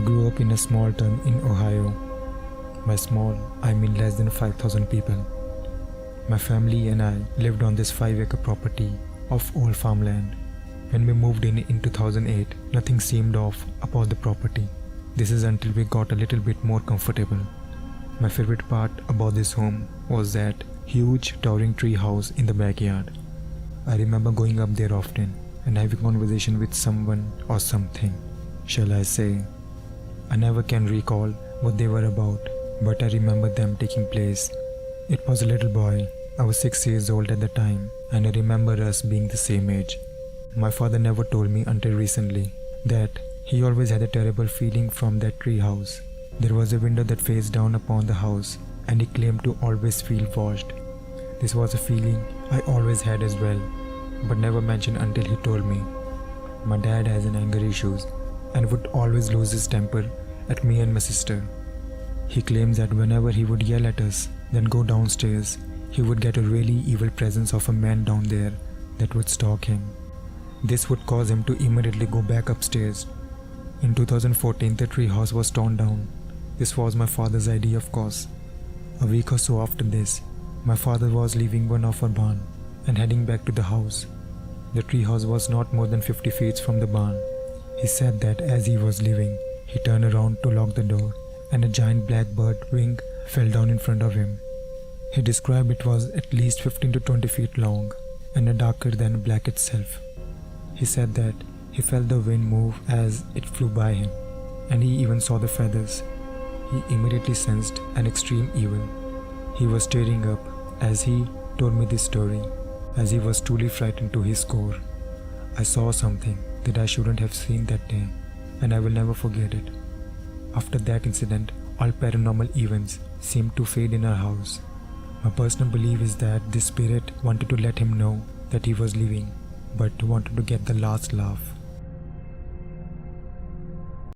grew up in a small town in Ohio. By small, I mean less than 5,000 people. My family and I lived on this 5-acre property of old farmland. When we moved in 2008, nothing seemed off about the property. This is until we got a little bit more comfortable. My favorite part about this home was that huge towering tree house in the backyard. I remember going up there often and having conversation with someone or something, shall I say. I never can recall what they were about, but I remember them taking place. It was a little boy. I was 6 years old at the time, and I remember us being the same age. My father never told me until recently that he always had a terrible feeling from that tree house. There was a window that faced down upon the house, and he claimed to always feel watched. This was a feeling I always had as well, but never mentioned until he told me. My dad has an anger issues and would always lose his temper at me and my sister. He claims that whenever he would yell at us, then go downstairs, he would get a really evil presence of a man down there that would stalk him. This would cause him to immediately go back upstairs. In 2014, the tree house was torn down. This was my father's idea, of course. A week or so after this, my father was leaving one of our barn and heading back to the house. The tree house was not more than 50 feet from the barn. He said that as he was leaving, he turned around to lock the door and a giant black bird wing fell down in front of him. He described it was at least 15 to 20 feet long and darker than black itself. He said that he felt the wind move as it flew by him, and he even saw the feathers. He immediately sensed an extreme evil. He was tearing up as he told me this story, as he was truly frightened to his core. I saw something that I shouldn't have seen that day, and I will never forget it. After that incident, all paranormal events seemed to fade in our house. My personal belief is that this spirit wanted to let him know that he was leaving, but wanted to get the last laugh.